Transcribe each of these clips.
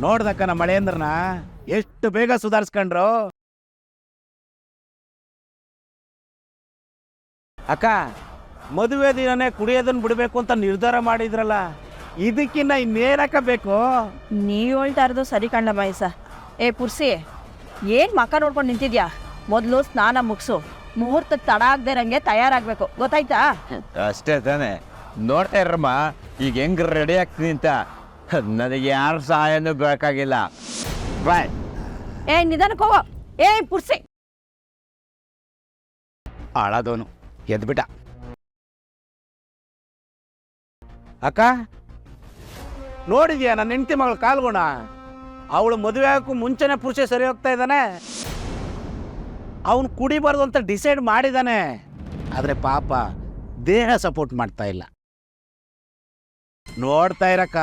ನೋಡ್ದಕ್ಕ ನಮ್ಮ ಮಳೆಯಂದ್ರನ ಎಷ್ಟು ಬೇಗ ಸುಧಾರಿಸ್ಕೊಂಡ್ರು. ಅಕ್ಕ, ಮದುವೆ ದಿನನೇ ಕುಡಿಯೋದನ್ನ ಬಿಡ್ಬೇಕು ಅಂತ ನಿರ್ಧಾರ ಮಾಡಿದ್ರಲ್ಲ, ಇದಕ್ಕಿನ್ನ ಇನ್ನೇನಕ್ಕ ಬೇಕು? ನೀವು ಹೇಳ್ತಾ ಇರೋದು ಸರಿ ಕಣ್ಣ ಮಹೇಶ. ಏ ಪುರ್ಸಿ, ಏನು ಮಕ್ಕ ನೋಡ್ಕೊಂಡು ನಿಂತಿದ್ಯಾ? ಮೊದಲು ಸ್ನಾನ ಮುಗಿಸು, ಮುಹೂರ್ತ ತಡ ಆಗದೆ ಇರಂಗೆ ತಯಾರಾಗಬೇಕು, ಗೊತ್ತಾಯ್ತಾ? ಅಷ್ಟೇ ತಾನೆ. ನೋಡ್ತಾ ಇರಮ್ಮ ಈಗ ಹೆಂಗ್ ರೆಡಿ ಆಗ್ತೀನಿ ಅಂತ. ನನಗೆ ಯಾರ ಸಹಾಯನೂ ಬೇಕಾಗಿಲ್ಲ. ಬಾಯ್. ಏ ನಿಧಾನಕ್ಕೆ ಹೋಗೋ. ಏ ಪುರ್ಸಿ, ಹಾಳಾದವನು ಎದ್ಬಿಟ್ಟ. ಅಕ್ಕ, ನೋಡಿದ್ಯಾ ನನ್ನ ಹೆಂಡತಿ ಮಗಳ ಕಾಲ್ಗುಣ? ಅವಳು ಮದುವೆ ಆಗೋಕ್ಕೂ ಮುಂಚೆನೆ ಪುರುಷ ಸರಿ ಹೋಗ್ತಾ ಇದ್ದಾನೆ. ಅವನು ಕುಡಿಬಾರ್ದು ಅಂತ ಡಿಸೈಡ್ ಮಾಡಿದ್ದಾನೆ. ಆದರೆ ಪಾಪ ದೇಹ ಸಪೋರ್ಟ್ ಮಾಡ್ತಾ ಇಲ್ಲ. ನೋಡ್ತಾ ಇರಕ್ಕ,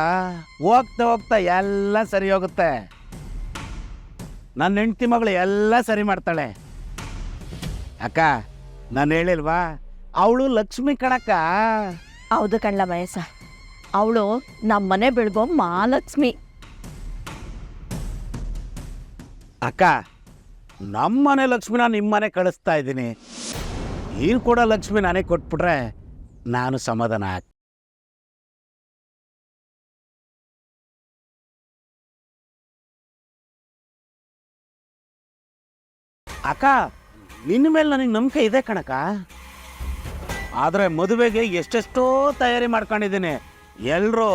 ಹೋಗ್ತಾ ಹೋಗ್ತಾ ಎಲ್ಲ ಸರಿ ಹೋಗುತ್ತೆ. ನನ್ನ ಹೆಂಡತಿ ಮಗಳು ಎಲ್ಲ ಸರಿ ಮಾಡ್ತಾಳೆ. ಅಕ್ಕ, ನಾನು ಹೇಳಿಲ್ವಾ, ಅವಳು ಲಕ್ಷ್ಮಿ ಕಣಕ್ಕ. ಹೌದು ಕಣ್ಣ ಮಹೇಶ, ಅವಳು ನಮ್ಮ ಮನೆ ಬೆಳಗೋ ಮಹಾಲಕ್ಷ್ಮಿ. ಅಕ್ಕ, ನಮ್ಮನೆ ಲಕ್ಷ್ಮಿನ ನಿಮ್ಮನೆ ಕಳಿಸ್ತಾ ಇದ್ದೀನಿ. ನೀನು ಕೂಡ ಲಕ್ಷ್ಮಿ ನಾನೇ ಕೊಟ್ಬಿಟ್ರೆ ನಾನು ಸಮಾಧಾನ ಆಗ್ತೀನಿ. ಅಕ್ಕ, ನಿನ್ನ ಮೇಲೆ ನನಗೆ ನಂಬಿಕೆ ಇದೆ ಕಣಕ್ಕ. ಆದರೆ ಮದುವೆಗೆ ಎಷ್ಟೆಷ್ಟೋ ತಯಾರಿ ಮಾಡ್ಕೊಂಡಿದ್ದೀನಿ. ಎಲ್ಲರೂ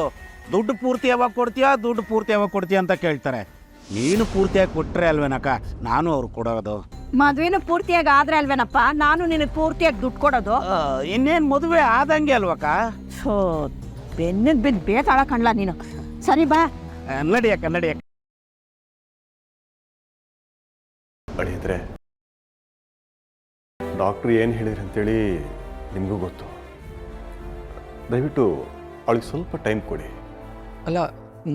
ದುಡ್ಡು ಪೂರ್ತಿ ಯಾವಾಗ ಕೊಡ್ತೀಯಾ, ದುಡ್ಡು ಪೂರ್ತಿ ಯಾವಾಗ ಕೊಡ್ತೀಯ ಅಂತ ಕೇಳ್ತಾರೆ. ನೀನು ಪೂರ್ತಿಯಾಗಿ ಕೊಟ್ಟರೆ ಅಲ್ವೇನಕ್ಕ ನಾನು ಅವ್ರು ಕೊಡೋದು. ಮದುವೆನೂ ಪೂರ್ತಿಯಾಗಿ ಆದ್ರೆ ಅಲ್ವೇನಪ್ಪ ನಾನು ನಿನಗೆ ಪೂರ್ತಿಯಾಗಿ ದುಡ್ಡು ಕೊಡೋದು. ಇನ್ನೇನು ಮದುವೆ ಆದಂಗೆ ಅಲ್ವಕ್ಕ? ಸೊ ಬೆನ್ನಿಗೆ ಬಿದ್ದು ಬೇತಾಳ ಕಣ್ಲ ನೀನು. ಸರಿ ಬಾ, ನಡಿಯಕ್ಕ ನಡಿಯಕ್ಕ. ಅಳಿದ್ರೆ ಡಾಕ್ಟ್ರು ಏನು ಹೇಳಿದ್ರು ಅಂತೇಳಿ ನಿಮಗೂ ಗೊತ್ತು. ದಯವಿಟ್ಟು ಅವಳಿಗೆ ಸ್ವಲ್ಪ ಟೈಮ್ ಕೊಡಿ. ಅಲ್ಲ,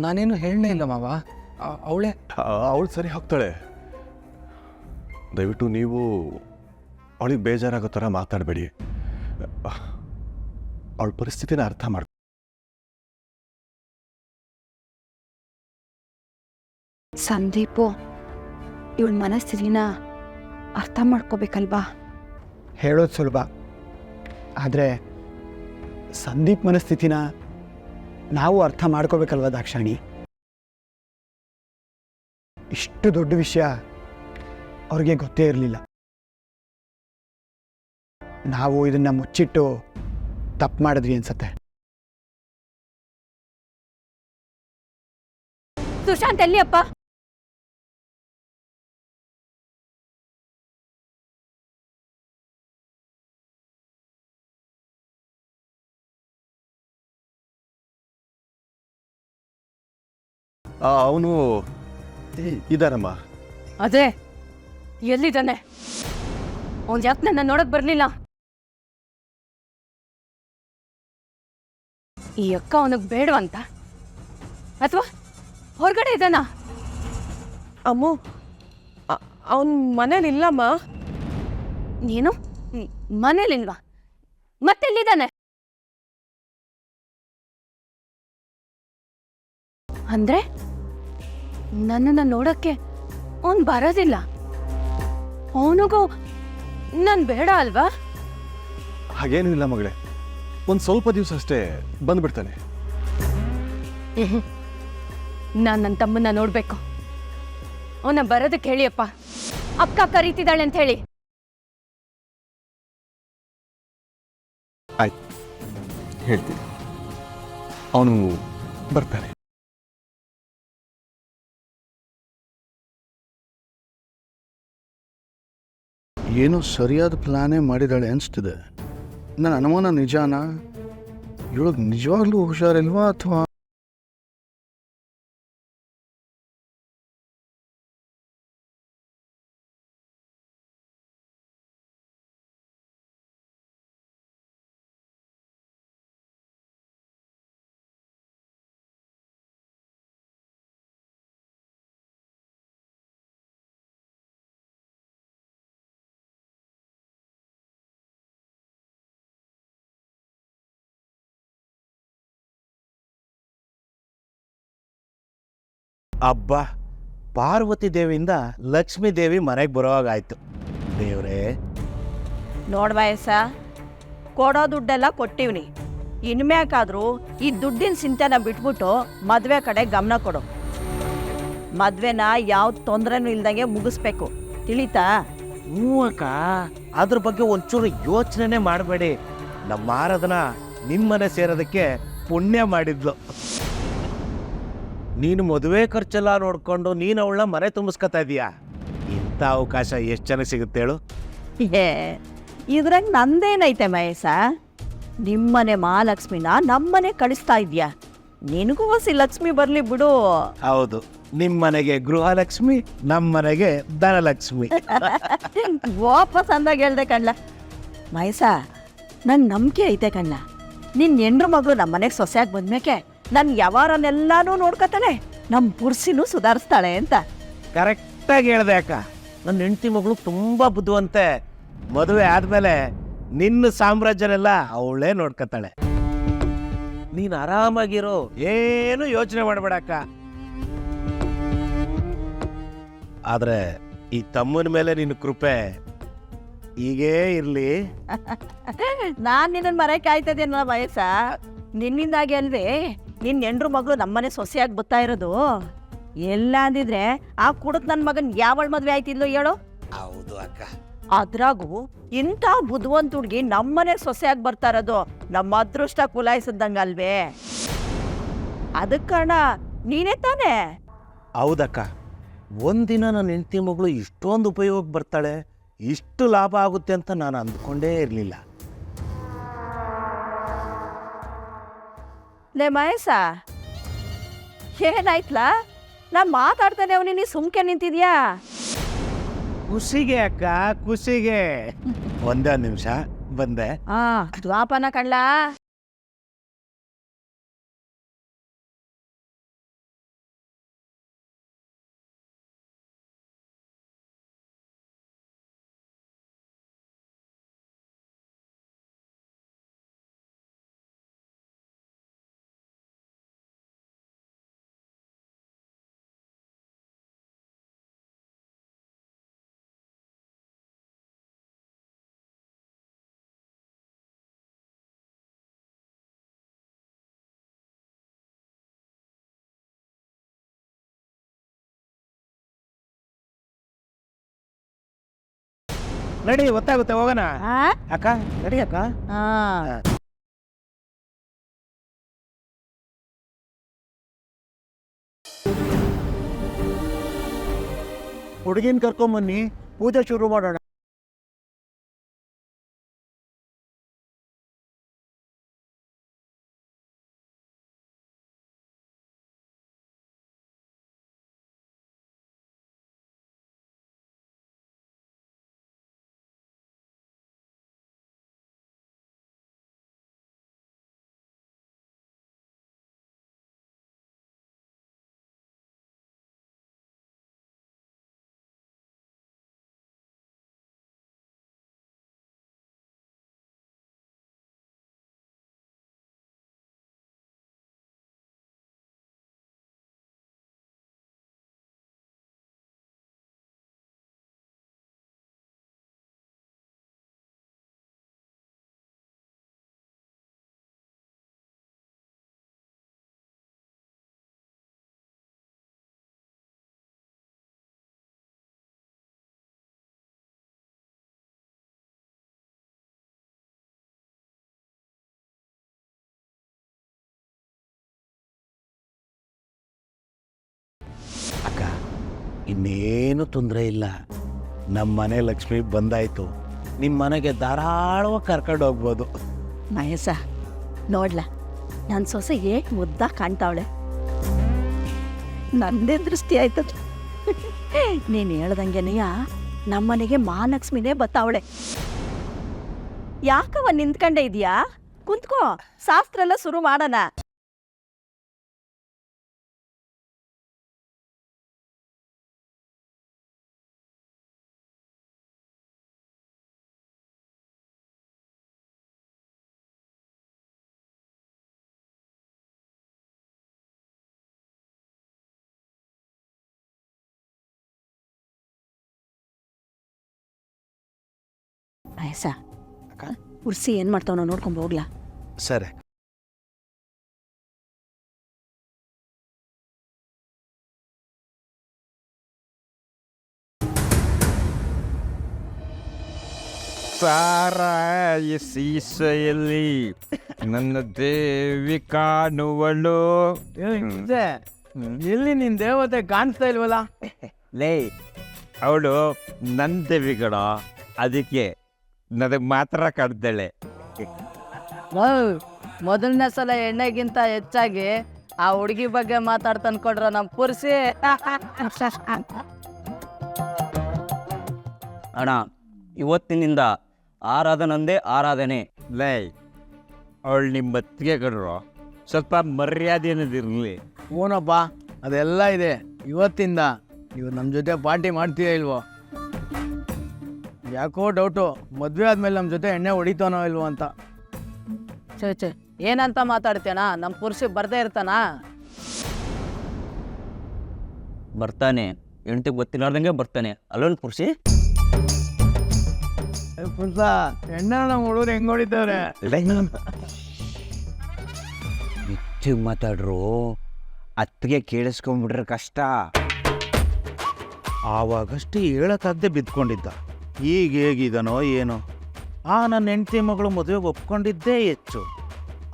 ನಾನೇನು ಹೇಳಲೇ ಇಲ್ಲ ಮಾವ. ಅವಳು ಸರಿ ಹೋಗ್ತಾಳೆ. ದಯವಿಟ್ಟು ನೀವು ಅವಳಿಗೆ ಬೇಜಾರಾಗೋ ಥರ ಮಾತಾಡಬೇಡಿ. ಅವಳ ಪರಿಸ್ಥಿತಿನ ಅರ್ಥ ಮಾಡ್ಕೊ. ಸಂದೀಪು ಇವಳ ಮನಸ್ಥಿತಿನ ಅರ್ಥ ಮಾಡ್ಕೋಬೇಕಲ್ವಾ? ಹೇಳೋದು ಸುಲಭ, ಆದರೆ ಸಂದೀಪ್ ಮನಸ್ಥಿತಿನ ನಾವು ಅರ್ಥ ಮಾಡ್ಕೋಬೇಕಲ್ವ ದಾಕ್ಷಾಣಿ? ಇಷ್ಟು ದೊಡ್ಡ ವಿಷಯ ಅವ್ರಿಗೆ ಗೊತ್ತೇ ಇರಲಿಲ್ಲ. ನಾವು ಇದನ್ನು ಮುಚ್ಚಿಟ್ಟು ತಪ್ಪು ಮಾಡಿದ್ವಿ ಅನ್ಸತ್ತೆ. ಸುಶಾಂತ್ ಎಲ್ಲಿ ಅಪ್ಪ? ಅವನು ಇದಾರಮ್ಮ. ಅದೇ ಎಲ್ಲಿದ್ದಾನೆ? ಅವ್ನು ಯಾಕೆ ನನ್ನ ನೋಡಕ್ ಬರ್ಲಿಲ್ಲ? ಈ ಅಕ್ಕ ಅವನಿಗೆ ಬೇಡವಂತ ಅಥವಾ ಹೊರಗಡೆ ಇದ್ದಾನ? ಅಮ್ಮು, ಅವನ್ ಮನೇಲಿಲ್ಲಮ್ಮ. ನೀನು ಮನೇಲಿಲ್ವಾ? ಮತ್ತೆಲ್ಲಿದ್ದಾನೆ? ಅಂದ್ರೆ ನನ್ನನ್ನು ನೋಡಕ್ಕೆ ಅವನು ಬರೋದಿಲ್ಲ. ಅವನಿಗೂ ನಾನು ಬೇಡ ಅಲ್ವಾ? ಹಾಗೇನೂ ಇಲ್ಲ ಮಗಳೇ, ಒಂದು ಸ್ವಲ್ಪ ದಿವಸ ಅಷ್ಟೇ ಬಂದ್ಬಿಡ್ತಾನೆ. ನಾನು ನನ್ನ ತಮ್ಮನ್ನ ನೋಡ್ಬೇಕು. ಅವನ ಬರೋದಕ್ಕೆ ಹೇಳಿಯಪ್ಪ. ಅಕ್ಕ ಕರೀತಿದ್ದಾಳೆ ಅಂತ ಹೇಳಿ. ಆಯ್ತು, ಹೇಳ್ತೀನಿ. ಅವನು ಬರ್ತಾನೆ. ಏನೋ ಸರಿಯಾದ ಪ್ಲಾನೇ ಮಾಡಿದಾಳೆ ಅನಿಸ್ತಿದೆ. ನನ್ನ ಅನುಮಾನ ನಿಜಾನಾ? ಇವಳಿಗೆ ನಿಜವಾಗ್ಲೂ ಹುಷಾರಿಲ್ವಾ ಅಥವಾ ಅಬ್ಬ, ಪಾರ್ವತಿ ದೇವಿಯಿಂದ ಲಕ್ಷ್ಮೀ ದೇವಿ ಮನೆಗೆ ಬರೋವಾಗಾಯ್ತು. ದೇವ್ರೇ, ನೋಡ್ ವಯಸ್ಸ, ಕೊಡೋ ದುಡ್ಡೆಲ್ಲ ಕೊಟ್ಟಿವ್ನಿ. ಇನ್ಮ್ಯಾಕಾದ್ರೂ ಈ ದುಡ್ಡಿನ ಚಿಂತೆನ ಬಿಟ್ಬಿಟ್ಟು ಮದ್ವೆ ಕಡೆ ಗಮನ ಕೊಡು. ಮದ್ವೆನ ಯಾವ್ದು ತೊಂದರೆನೂ ಇಲ್ದಂಗೆ ಮುಗಿಸ್ಬೇಕು, ತಿಳಿತಾ? ಹ್ಞೂ ಅಕ್ಕ, ಅದ್ರ ಬಗ್ಗೆ ಒಂಚೂರು ಯೋಚನೆ ಮಾಡಬೇಡಿ. ನಮ್ಮ ಆರಾಧನ ನಿಮ್ಮನೆ ಸೇರೋದಕ್ಕೆ ಪುಣ್ಯ ಮಾಡಿದ್ಲು. ನೀನು ಮದುವೆ ಖರ್ಚೆಲ್ಲ ನೋಡ್ಕೊಂಡು ನೀನು ಅವಳನ್ನ ಮನೆ ತುಂಬಿಸ್ಕೊತಾ ಇದೀಯಾ. ಇಂಥ ಅವಕಾಶ ಎಷ್ಟು ಚೆನ್ನಾಗಿ ಸಿಗುತ್ತೆ ಹೇಳು. ಏ, ಇದ್ರಾಗ ನಂದೇನೈತೆ ಮಹೇಶ? ನಿಮ್ಮನೆ ಮಹಾಲಕ್ಷ್ಮಿನ ನಮ್ಮನೆ ಕಳಿಸ್ತಾ ಇದ್ಯಾ. ನಿನಗೂ ಹೊಸಿ ಲಕ್ಷ್ಮಿ ಬರ್ಲಿ ಬಿಡು. ಹೌದು, ನಿಮ್ಮನೆಗೆ ಗೃಹಲಕ್ಷ್ಮಿ, ನಮ್ಮನೆಗೆ ಧನಲಕ್ಷ್ಮಿ. ವಾಪಸ್ ಅಂದಾಗ ಹೇಳ್ದೆ ಕಣ್ಲ. ಮಹೇಶ, ನಂಗೆ ನಂಬಿಕೆ ಐತೆ ಕಣ್ಣ. ನಿನ್ನ ಹೆಂಡ್ರ ಮಗಳು ನಮ್ಮನೆಗೆ ಸೊಸೆಯಾಗಿ ಬಂದ್ಮೇಕೆ ನನ್ನ ಯಾವಾರನ್ನೆಲ್ಲಾನು ನೋಡ್ಕೊತಾಳೆ, ನಮ್ಮ ಪುರ್ಸಿನೂ ಸುಧಾರಿಸ್ತಾಳೆ ಅಂತ. ಕರೆಕ್ಟಾಗಿ ಹೇಳ್ದೆ ಅಕ್ಕ. ನನ್ನ ಹೆಂಡತಿ ಮಗಳು ತುಂಬ ಬುದ್ಧಿವಂತೆ. ಮದುವೆ ಆದಮೇಲೆ ನಿನ್ನ ಸಾಮ್ರಾಜ್ಯನೆಲ್ಲ ಅವಳೇ ನೋಡ್ಕೊತಾಳೆ. ನೀನು ಆರಾಮಾಗಿರೋ, ಏನು ಯೋಚನೆ ಮಾಡಬೇಡ ಅಕ್ಕ. ಆದರೆ ಈ ತಮ್ಮನ ಮೇಲೆ ನಿನ್ನ ಕೃಪೆ ಹೀಗೇ ಇರಲಿ. ನಾನು ನಿನ್ನ ಮರೆ ಕಾಯ್ತದೇನಲ್ಲ ಮಹೇಶ. ನಿನ್ನಿಂದಾಗಿ ಅಲ್ವೇ ನಿನ್ನ ಹೆಂಡ್ರ ಮಗಳು ನಮ್ಮನೆ ಸೊಸೆಯಾಗಿ ಬರ್ತಾ ಇರೋದು. ಎಲ್ಲ ಅಂದಿದ್ರೆ ಆ ಕುಡಕ್ ನನ್ನ ಮಗನ್ ಯಾವಳ ಮದ್ವೆ ಆಯ್ತಿದ್ಲು ಹೇಳು? ಹೌದು ಅಕ್ಕ. ಅದ್ರಾಗೂ ಇಂಥ ಬುದ್ಧಿವಂತ ಹುಡ್ಗಿ ನಮ್ಮನೆಗೆ ಸೊಸೆಯಾಗಿ ಬರ್ತಾ ಇರೋದು ನಮ್ಮ ಅದೃಷ್ಟ ಕುಲಾಯಿಸಿದಂಗಲ್ವೇ? ಅದಕ್ಕೆ ಕಾರಣ ನೀನೇ ತಾನೇ? ಹೌದಕ್ಕ. ಒಂದಿನ ನನ್ನ ಹೆಂಡತಿ ಮಗಳು ಇಷ್ಟೊಂದು ಉಪಯೋಗ ಬರ್ತಾಳೆ, ಇಷ್ಟು ಲಾಭ ಆಗುತ್ತೆ ಅಂತ ನಾನು ಅಂದ್ಕೊಂಡೇ ಇರಲಿಲ್ಲ. ಲೇ ಮಹೇಶ, ಏನಾಯ್ತಲ್ಲ? ನಾ ಮಾತಾಡ್ತಾನೆ ಅವನಿ, ನೀ ಸುಮ್ಕೆ ನಿಂತಿದ್ಯಾ? ಖುಷಿಗೆ ಅಕ್ಕ, ಖುಷಿಗೆ. ಒಂದೇ ನಿಮಿಷ ಬಂದೆ. ದ್ವಾಪನ ಕಳ್ಳ. ನಡಿ, ಗೊತ್ತಾಗುತ್ತೆ, ಹೋಗೋಣ. ಆ? ಅಕ್ಕ ನಡಿ ಅಕ್ಕ. ಆ. ಹುಡುಗಿನ ಕರ್ಕೊಂಬನ್ನಿ, ಪೂಜೆ ಶುರು ಮಾಡೋಣ. ಅಕ್ಕ, ಇನ್ನೇನು ತೊಂದರೆ ಇಲ್ಲ. ನಮ್ಮ ಮನೆ ಲಕ್ಷ್ಮಿ ಬಂದಾಯ್ತು. ನಿಮ್ಮ ಮನೆಗೆ ಧಾರಾಳವಾಗಿ ಕರ್ಕೊಂಡು ಹೋಗ್ಬೋದು. ಮಹೇಶ, ನೋಡ್ಲ ನನ್ನ ಸೊಸೆ ಏಕ್ ಮುದ್ದ ಕಾಣ್ತಾವಳೆ. ನಂದೇ ದೃಷ್ಟಿ ಆಯ್ತದ. ನೀನು ಹೇಳ್ದಂಗೆನೆಯ ನಮ್ಮನೆಗೆ ಮಹಾಲಕ್ಷ್ಮಿನೇ ಬತ್ತಾವಳೆ. ಯಾಕವ ನಿಂತ್ಕೊಂಡೆ ಇದೆಯಾ? ಕುಂತ್ಕೋ, ಶಾಸ್ತ್ರ ಎಲ್ಲ ಶುರು ಮಾಡೋಣ. ಮಹೇಶ ಉರ್ಸಿ ಏನು ಮಾಡ್ತಾವನೋ ನೋಡ್ಕೊಂಡು ಹೋಗ್ಲಾ? ಸರಿ. ಸಾರಾಯ ಸೀಸೆಯಲ್ಲಿ ನನ್ನ ದೇವಿ ಕಾಣುವಳು. ಎಲ್ಲಿ ನಿನ್ ದೇವತೆ ಕಾಣಿಸ್ತಾ ಇಲ್ವಲ್ಲ? ಲೇ, ಅವಳು ನನ್ನ ದೇವಿಗಳ, ಅದಕ್ಕೆ ನನಗೆ ಮಾತ್ರ ಕಾಣ್ತಾಳೆ. ಮೊದಲನೇ ಸಲ ಎಣ್ಣೆಗಿಂತ ಹೆಚ್ಚಾಗಿ ಆ ಹುಡುಗಿ ಬಗ್ಗೆ ಮಾತಾಡ್ತಾನೆ ಕೊಡ್ರ ನಮ್ಮ ಪುರ್ಸಿ. ಅಣ್ಣ, ಇವತ್ತಿನಿಂದ ಆರಾಧನಂದೇ ಆರಾಧನೆ. ಲೇ, ಅವಳು ನಿಮ್ಮ ಮತ್ತಿಗೆ ಕಡ್ರು, ಸ್ವಲ್ಪ ಮರ್ಯಾದೆ ಅನ್ನೋದಿರಲಿ. ಓನಪ್ಪ, ಅದೆಲ್ಲ ಇದೆ. ಇವತ್ತಿಂದ ನೀವು ನಮ್ಮ ಜೊತೆ ಪಾರ್ಟಿ ಮಾಡ್ತೀರಾ ಇಲ್ವೋ? ಯಾಕೋ ಡೌಟು, ಮದುವೆ ಆದ್ಮೇಲೆ ನಮ್ಮ ಜೊತೆ ಎಣ್ಣೆ ಹೊಡಿತಾನೋ ಇಲ್ವೋ ಅಂತ. ಚೇ ಏನಂತ ಮಾತಾಡ್ತೇನ? ನಮ್ಮ ಪುರುಷ ಬರ್ದೇ ಇರ್ತಾನ? ಬರ್ತಾನೆ, ಹೆಂಡತಿಗೆ ಗೊತ್ತಿಲ್ಲಾರ್ದಂಗೆ ಬರ್ತಾನೆ. ಅಲ್ಲೊಂದು ಪುರುಷಿ ಪುರುಷ ಎಣ್ಣೆ ನಮ್ಮ ಹುಡುಗರು ಹೆಂಗ್ ಹೊಡಿತಾವ್ರೆ? ಹೆಚ್ಚಿಗೆ ಮಾತಾಡ್ರು, ಅತ್ತಿಗೆ ಕೇಳಿಸ್ಕೊಂಡ್ಬಿಟ್ರೆ ಕಷ್ಟ. ಆವಾಗಷ್ಟೇ ಹೇಳಕ್ಕಾಗದೆ ಬಿದ್ಕೊಂಡಿದ್ದ. ಈಗ ಹೇಗಿದನೋ ಏನೋ. ನನ್ನ ಹೆಂಡತಿ ಮಗಳು ಮದುವೆಗೆ ಒಪ್ಕೊಂಡಿದ್ದೇ ಹೆಚ್ಚು.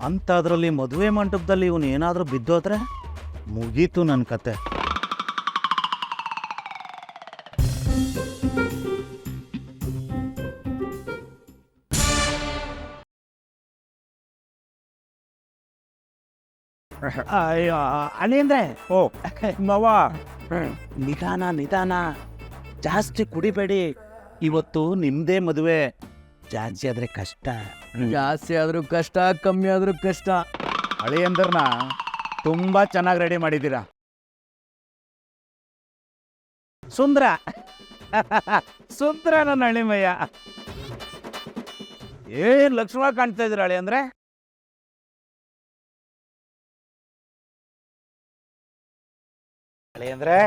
ಅಂಥದ್ರಲ್ಲಿ ಮದುವೆ ಮಂಟಪದಲ್ಲಿ ಇವನು ಏನಾದರೂ ಬಿದ್ದೋದ್ರೆ ಮುಗೀತು ನನ್ನ ಕತೆ. ಅಯ್ಯೋ ಅಲ್ಲಿಂದ್ರೆ ಓ ಮಾವ, ನಿಧಾನ ನಿಧಾನ, ಜಾಸ್ತಿ ಕುಡಿಬೇಡಿ. ಇವತ್ತು ನಿಮ್ಮದೇ ಮದುವೆ. ಜಾಸ್ತಿ ಆದರೆ ಕಷ್ಟ. ಜಾಸ್ತಿ ಆದ್ರೂ ಕಷ್ಟ, ಕಮ್ಮಿ ಆದ್ರೂ ಕಷ್ಟ. ಅಳಿಯಂದ್ರನ್ನ ತುಂಬ ಚೆನ್ನಾಗಿ ರೆಡಿ ಮಾಡಿದ್ದೀರಾ. ಸುಂದ್ರ ಸುಂದ್ರ ನನ್ನ ಅಳಿಮಯ್ಯ. ಏನ್ ಲಕ್ಷ್ಮಣ ಕಾಣ್ತಾ ಇದ್ದೀರ ಅಳಿ ಅಂದ್ರೆ? ಅಳಿ ಅಂದ್ರೆ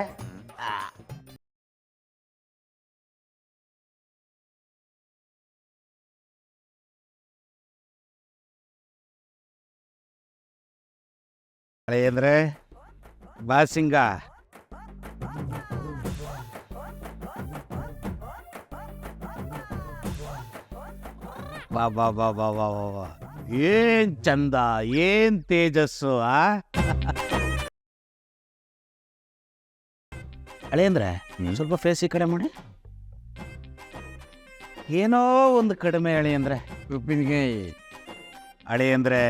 ಅಳಿ ಅಂದ್ರೆ ಬಾಸಿಂಗ. ಬಾ ಬಾ ಬಾ ಬಾ ಬಾ ಬಾ ಬಾ, ಏನ್ ಚಂದ, ಏನ್ ತೇಜಸ್ಸು. ಅಳೆ ಅಂದ್ರೆ ಸ್ವಲ್ಪ ಫೇಸ್ ಈ ಕಡೆ ಮಾಡಿ. ಏನೋ ಒಂದು ಕಡಿಮೆ ಅಳಿ ಅಂದ್ರೆ. ಉಪ್ಪಿನಕಾಯಿ ಅಳಿ ಅಂದ್ರೆ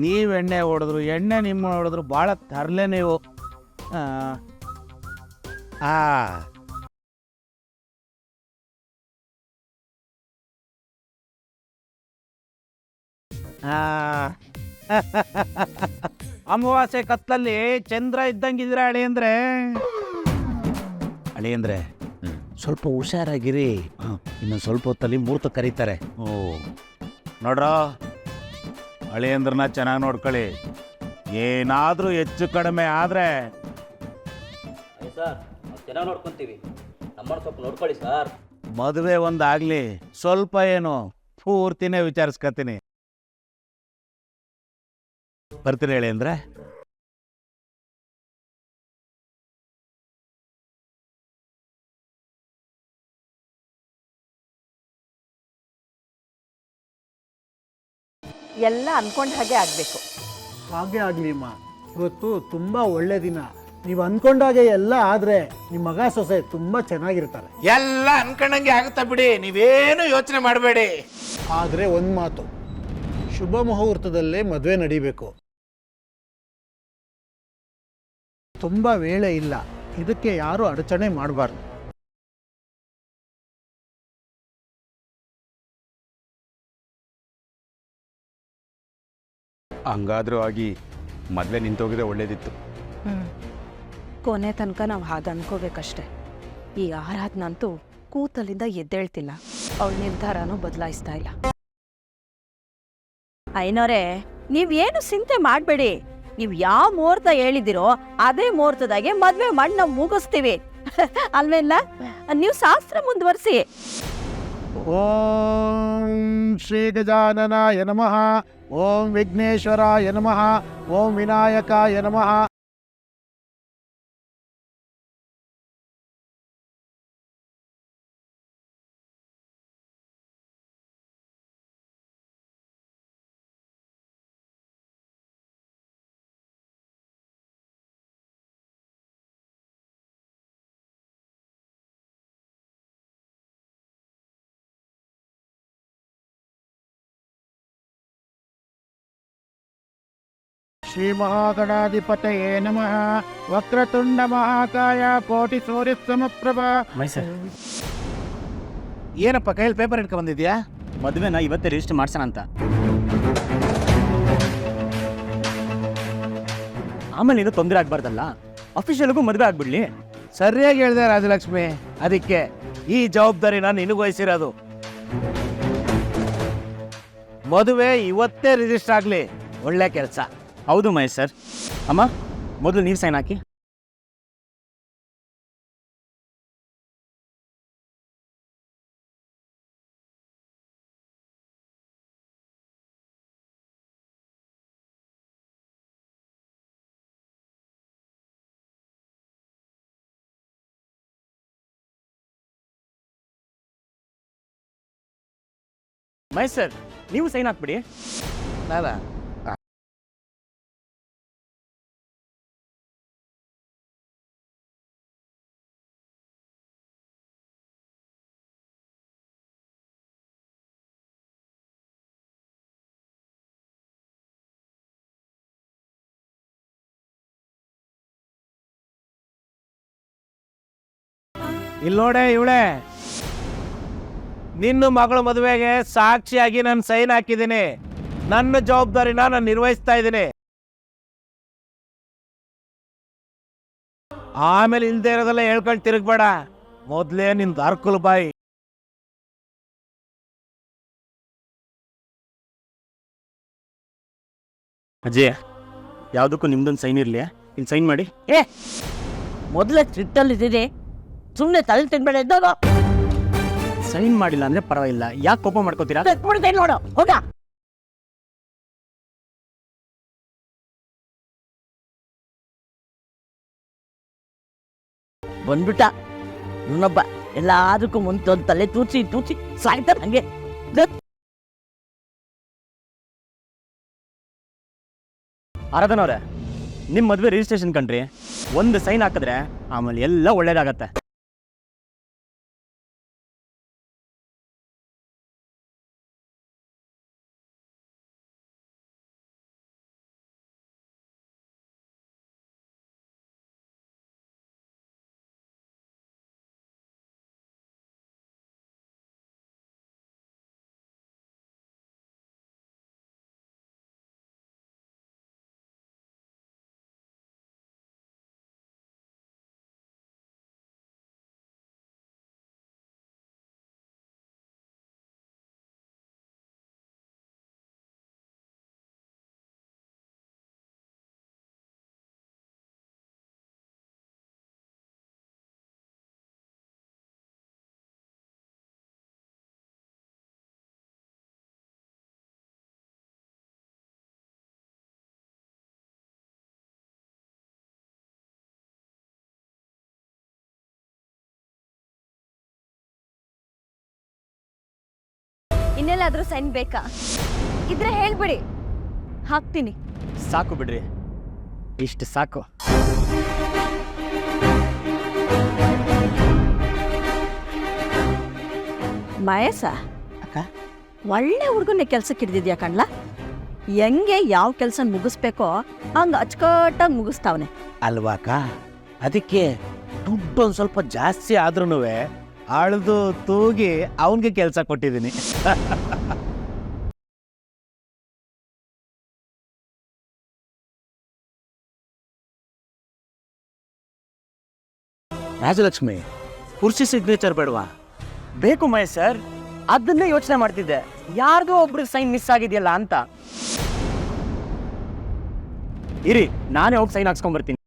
ನೀವು ಎಣ್ಣೆ ಹೊಡೆದ್ರು, ಎಣ್ಣೆ ನಿಮ್ಮ ಹೊಡೆದ್ರು ಭಾಳ ತರಲೆ ನೀವು. ಅಮಾವಾಸ್ಯೆ ಕತ್ತಲಲ್ಲಿ ಚಂದ್ರ ಇದ್ದಂಗಿದ್ರ ಅಳಿ ಅಂದ್ರೆ. ಅಳಿ ಅಂದ್ರೆ ಸ್ವಲ್ಪ ಹುಷಾರಾಗಿರಿ. ಇನ್ನೊಂದು ಸ್ವಲ್ಪ ಹೊತ್ತಲ್ಲಿ ಮುಹೂರ್ತ ಕರೀತಾರೆ. ಓ ನೋಡ್ರ, ಅಳಿಯಂದ್ರನ್ನ ಚೆನ್ನಾಗಿ ನೋಡ್ಕೊಳ್ಳಿ. ಏನಾದರೂ ಹೆಚ್ಚು ಕಡಿಮೆ ಆದರೆ ಸರ್, ಚೆನ್ನಾಗಿ ನೋಡ್ಕೊಂತೀವಿ. ನಮ್ಮನ್ನು ಸ್ವಲ್ಪ ನೋಡ್ಕೊಳ್ಳಿ ಸರ್. ಮದುವೆ ಒಂದಾಗಲಿ, ಸ್ವಲ್ಪ ಏನು ಪೂರ್ತಿನೇ ವಿಚಾರಿಸ್ಕೊತೀನಿ. ಬರ್ತೀರಿ ಹೇಳಿ ಅಂದ್ರೆ. ಎಲ್ಲ ಅನ್ಕೊಂಡ ಹಾಗೆ ಆಗಬೇಕು. ಹಾಗೆ ಆಗಲಿ ಅಮ್ಮ. ಇವತ್ತು ತುಂಬ ಒಳ್ಳೆ ದಿನ. ನೀವು ಅಂದ್ಕೊಂಡಾಗೆ ಎಲ್ಲ ಆದರೆ ನಿಮ್ಮ ಮಗ ಸೊಸೆ ತುಂಬ ಚೆನ್ನಾಗಿರ್ತಾರೆ. ಎಲ್ಲ ಅನ್ಕೊಂಡಂಗೆ ಆಗುತ್ತಾ ಬಿಡಿ, ನೀವೇನು ಯೋಚನೆ ಮಾಡಬೇಡಿ. ಆದರೆ ಒಂದು ಮಾತು, ಶುಭ ಮುಹೂರ್ತದಲ್ಲೇ ಮದುವೆ ನಡೀಬೇಕು. ತುಂಬ ವೇಳೆ ಇಲ್ಲ, ಇದಕ್ಕೆ ಯಾರು ಅಡಚಣೆ ಮಾಡಬಾರ್ದು. ಹಂಗಾದ್ರೂ ಆಗಿ ಮೊದಲೇ ನಿಂತೋಗಿದ್ರೆ ಒಳ್ಳೇದಿತ್ತು. ಕೊನೆ ತನಕ ನಾವು ಹಾಗೆ ಅನ್ಕೋಬೇಕಷ್ಟೆ. ಈ ಆರಾಧನಂತೂ ಕೂತಲಿಂದ ಎದ್ದೇಳ್ತಿಲ್ಲ, ಅವಳ ನಿರ್ಧಾರನೂ ಬದಲಾಯಿಸ್ತಾ ಇಲ್ಲ. ಐನೋರೇ, ನೀವೇನು ಚಿಂತೆ ಮಾಡಬೇಡಿ. ನೀವು ಯಾವ ಮುಹೂರ್ತ ಹೇಳಿದಿರೋ ಅದೇ ಮುಹೂರ್ತದಾಗೆ ಮದುವೆ ಮಾಡಿ ನಾವು ಮುಗಿಸ್ತೀವಿ. ಅಲ್ವೇಲ್ಲ? ನೀವು ಶಾಸ್ತ್ರ ಮುಂದುವರಿಸಿ. ಓಂ ಶ್ರೀ ಗಜಾನನಾಯ ನಮಃ. ಓಂ ವಿಘ್ನೇಶ್ವರಾಯ ನಮಃ. ಓಂ ವಿನಾಯಕಾಯ ನಮಃ. ಶ್ರೀ ಮಹಾಗಣಾಧಿಪತಯೇ ನಮಃ. ವಕ್ರತುಂಡ ಮಹಾಕಾಯ ಕೋಟಿ ಸೂರ್ಯ ಸಮಪ್ರಭ. ಮೈಸೂರು ಏನಪ್ಪ ಕೈಯಲ್ಲಿ ಪೇಪರ್ ಇಟ್ಕೊಂಡು ಬಂದಿದ್ಯಾ? ಮದುವೆನ ಇವತ್ತೇ ರಿಜಿಸ್ಟರ್ ಮಾಡ್ಸೋಣ ಅಂತ. ಆಮೇಲೆ ಇದು ತೊಂದರೆ ಆಗ್ಬಾರ್ದಲ್ಲ, ಅಫಿಷಿಯಲ್ಗೂ ಮದುವೆ ಆಗ್ಬಿಡ್ಲಿ. ಸರಿಯಾಗಿ ಹೇಳಿದೆ ರಾಜಲಕ್ಷ್ಮಿ. ಅದಕ್ಕೆ ಈ ಜವಾಬ್ದಾರಿನ ನಿನಗೆ ವಹಿಸಿರೋದು. ಮದುವೆ ಇವತ್ತೇ ರಿಜಿಸ್ಟರ್ ಆಗಲಿ, ಒಳ್ಳೆ ಕೆಲಸ. ಹೌದು ಮಹೇಶ್ ಸರ್. ಅಮ್ಮ, ಮೊದಲು ನೀವು ಸೈನ್ ಹಾಕಿ. ಮಹೇಶ್ ಸರ್, ನೀವು ಸೈನ್ ಹಾಕ್ಬಿಡಿ. ನಾನಾ? ಇಲ್ಲಿ ನೋಡೆ ಇವಳೆ, ನಿನ್ನ ಮಗಳ ಮದುವೆಗೆ ಸಾಕ್ಷಿಯಾಗಿ ನಾನು ಸೈನ್ ಹಾಕಿದ್ದೀನಿ. ನನ್ನ ಜವಾಬ್ದಾರಿನ ನಾನು ನಿರ್ವಹಿಸ್ತಾ ಇದ್ದೀನಿ. ಆಮೇಲೆ ಇಲ್ದೇ ಇರೋದೆಲ್ಲ ಹೇಳ್ಕೊಂಡು ತಿರುಗಬೇಡ. ಮೊದಲೇ ನಿನ್ ದಾರ್ಕುಲ್ ಬಾಯಿ. ಅಜಯ್, ಯಾವುದಕ್ಕೂ ನಿಮ್ದೊಂದು ಸೈನ್ ಇರಲಿ. ಇಲ್ಲಿ ಸೈನ್ ಮಾಡಿ. ಮೊದಲೇ ಸ್ಟ್ರಿಕ್ಟಲ್ಲಿದ್ದೀನಿ, ಸುಮ್ಮನೆ ತಲೆ ತಿನ್ಬೇಡ. ಇದ್ದಾಗ ಸೈನ್ ಮಾಡಿಲ್ಲ ಅಂದ್ರೆ ಪರವಾಗಿಲ್ಲ, ಯಾಕೆ ಕೋಪ ಮಾಡ್ಕೋತೀರಾ? ನೋಡು, ಹೋಗ. ಬಂದ್ಬಿಟ್ಟ ಇನ್ನೊಬ್ಬ. ಎಲ್ಲದಕ್ಕೂ ಮುಂದೆ ಒಂದು ತಲೆ ತೂಚಿ ತೂಚಿ ಸಾಯ್ತಾರೆ ಹಂಗೆ. ಆರಾಧನ ಅವರೇ, ನಿಮ್ಮ ಮದುವೆ ರಿಜಿಸ್ಟ್ರೇಷನ್ ಕಂಡ್ರಿ, ಒಂದು ಸೈನ್ ಹಾಕಿದ್ರೆ ಆಮೇಲೆ ಎಲ್ಲ ಒಳ್ಳೇದಾಗತ್ತೆ. ಇನ್ನೆಲ್ಲಾದ್ರೂ ಸೈನ್ ಬೇಕಾ? ಇದ್ರೆ ಹೇಳ್ಬಿಡಿ, ಹಾಕ್ತೀನಿ. ಸಾಕು ಬಿಡ್ರಿ, ಇಷ್ಟು ಸಾಕು. ಮಹೇಶ, ಒಳ್ಳೆ ಹುಡುಗನ ಕೆಲ್ಸಕ್ಕೆ ಹಿಡ್ದಿದ್ಯಾ ಕಣ್ಲ. ಹೆಂಗೆ ಯಾವ ಕೆಲಸ ಮುಗಿಸ್ಬೇಕೋ ಹಂಗೆ ಅಚ್ಚುಕಟ್ಟಾಗಿ ಮುಗಿಸ್ತಾವನೆ ಅಲ್ವಾಕ? ಅದಕ್ಕೆ ದುಡ್ಡು ಒಂದು ಸ್ವಲ್ಪ ಜಾಸ್ತಿ ಆದ್ರೂ ಅಳ್ದು ತೂಗಿ ಅವನಿಗೆ ಕೆಲಸ ಕೊಟ್ಟಿದ್ದೀನಿ. ರಾಜಲಕ್ಷ್ಮಿ, ಕುರ್ಚಿ ಸಿಗ್ನೇಚರ್ ಬೇಡವಾ? ಬೇಕು ಮಹೇಶ್ ಸರ್, ಅದನ್ನೇ ಯೋಚನೆ ಮಾಡ್ತಿದ್ದೆ, ಯಾರ್ದೋ ಒಬ್ರಿಗೆ ಸೈನ್ ಮಿಸ್ ಆಗಿದೆಯಲ್ಲ ಅಂತ. ಇರಿ, ನಾನೇ ಹೋಗಿ ಸೈನ್ ಹಾಕ್ಸ್ಕೊಂಡ್ಬರ್ತೀನಿ.